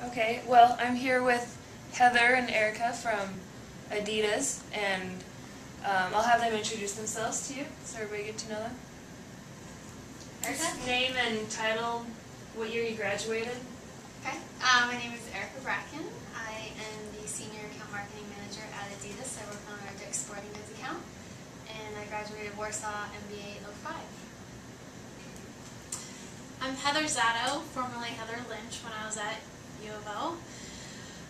Okay, well, I'm here with Heather and Erika from Adidas, and I'll have them introduce themselves to you, so everybody get to know them. Erika? Name and title, what year you graduated. Okay. My name is Erika Bracken. I am the Senior Account Marketing Manager at Adidas. I work on our Dick's Sporting Goods account, and I graduated Warsaw MBA 05. I'm Heather Zatto, formerly Heather Lynch when I was at U of O.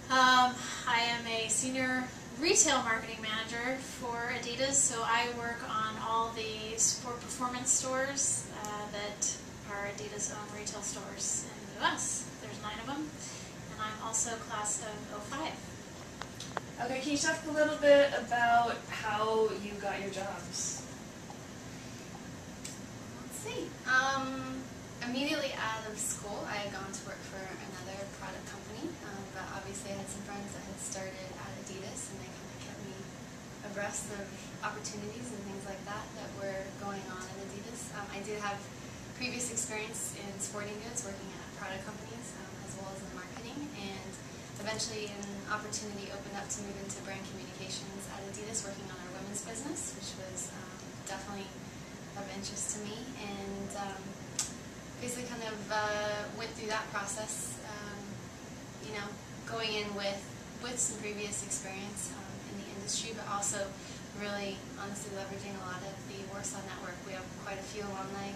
I am a Senior Retail Marketing Manager for Adidas, so I work on all the sport performance stores that are Adidas owned retail stores in the U.S. There's 9 of them, and I'm also class of 05. Okay, can you talk a little bit about how you got your jobs? Let's see. Immediately out of school, I had gone to work for another product company, but obviously I had some friends that had started at Adidas, and they kind of kept me abreast of opportunities and things like that that were going on at Adidas. I did have previous experience in sporting goods, working at product companies, as well as in marketing, and eventually an opportunity opened up to move into brand communications at Adidas, working on our women's business, which was definitely of interest to me, and basically kind of went through that process, going in with some previous experience in the industry, but also really honestly leveraging a lot of the Warsaw network. We have quite a few alumni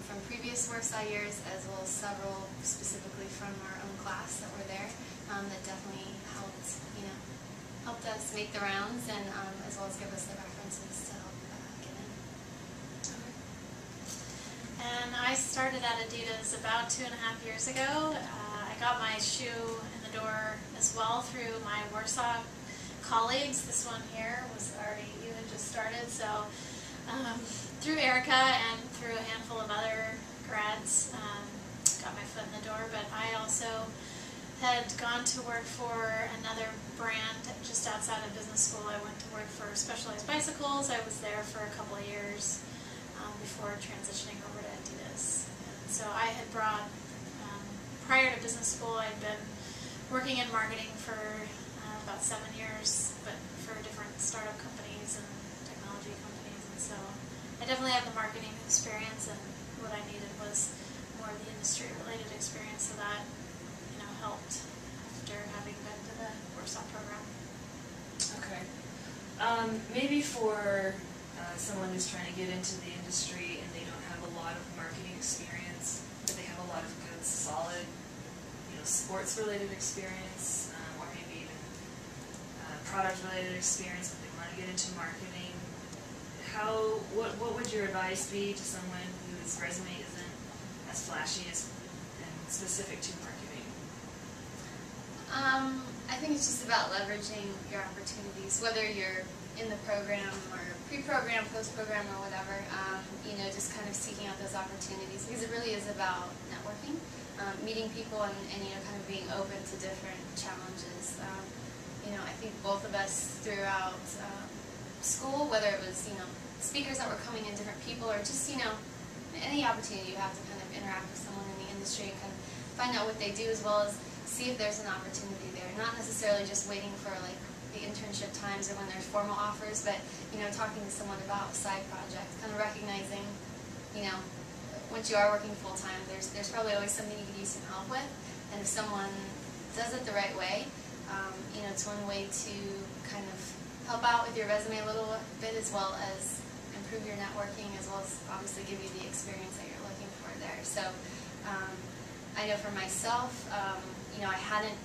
from previous Warsaw years, as well as several specifically from our own class that were there, that definitely helped us make the rounds, and as well as give us the references to help get in. And I started at Adidas about 2.5 years ago. I got my shoe in the door as well through my Warsaw colleagues. This one here was already, you had just started, so through Erika and through a handful of other grads, got my foot in the door. But I also had gone to work for another brand just outside of business school. I went to work for Specialized Bicycles. I was there for a couple of years before transitioning over to Adidas. And so I had brought, prior to business school, I'd been working in marketing for about 7 years, but for different startup companies and technology companies. And so I definitely have the marketing experience, and what I needed was more of the industry-related experience, so that helped after having been to the Warsaw program. Okay. Maybe for someone who's trying to get into the industry and they don't have a lot of marketing experience, but they have a lot of good, solid, sports-related experience, or maybe even product-related experience, but they want to get into marketing. What would your advice be to someone whose resume isn't as flashy and specific to marketing? I think it's just about leveraging your opportunities, whether you're in the program or pre-program, post-program, or whatever, just kind of seeking out those opportunities, because it really is about networking, meeting people, and kind of being open to different challenges. I think both of us throughout school, whether it was, speakers that were coming in, different people, or just, any opportunity you have to kind of interact with someone in the industry and kind of find out what they do, as well as see if there's an opportunity there. Not necessarily just waiting for like the internship times or when there's formal offers, but talking to someone about a side project, kind of recognizing, once you are working full time, there's probably always something you could use some help with, and if someone does it the right way, it's one way to kind of help out with your resume a little bit, as well as improve your networking, as well as obviously give you the experience that you're looking for there. So I know for myself, I hadn't,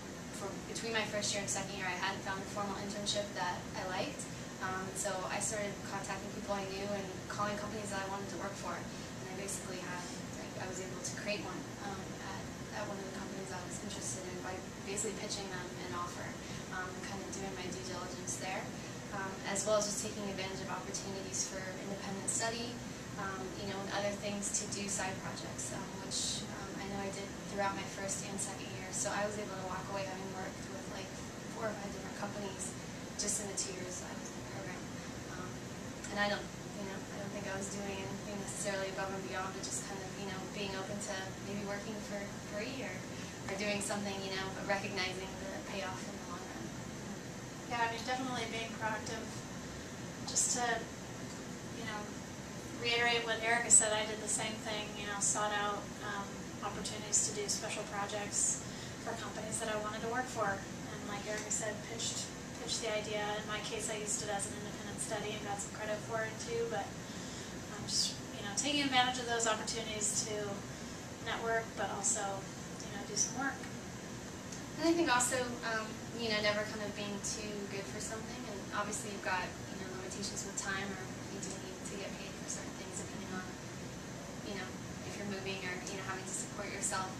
between my first year and second year, I hadn't found a formal internship that I liked. So I started contacting people I knew and calling companies that I wanted to work for. And I basically I was able to create one at one of the companies I was interested in by basically pitching them an offer, and kind of doing my due diligence there, as well as just taking advantage of opportunities for independent study, and other things to do side projects, which I know I did throughout my first and second year. So I was able to walk away having worked with like 4 or 5 different companies just in the 2 years I was in the program. And I don't think I was doing anything necessarily above and beyond, but just kind of, being open to maybe working for free or are doing something, you know, but recognizing the payoff in the long run. Yeah, I mean, definitely being proactive. Just to, you know, reiterate what Erika said, I did the same thing, you know, sought out opportunities to do special projects for companies that I wanted to work for. And like Erika said, pitched the idea. In my case, I used it as an independent study and got some credit for it too, but I'm just, you know, taking advantage of those opportunities to network, but also, you know, do some work. And I think also, you know, never kind of being too good for something, and obviously you've got, you know, limitations with time, or you do need to get paid for certain things depending on, you know, if you're moving or, you know, having to support yourself.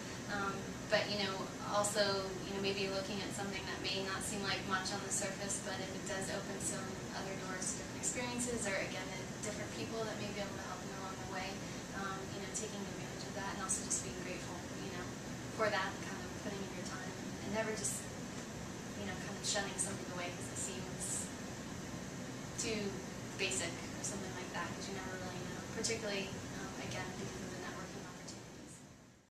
But, you know, also, you know, maybe looking at something that may not seem like much on the surface, but if it does open some other doors to different experiences, or again, different people that may be able to help them along the way, you know, taking advantage of that, and also just being grateful, you know, for that, and kind of putting in your time, and never just, you know, kind of shunning something away because it seems too basic or something like that, because you never really know, particularly, again, because of the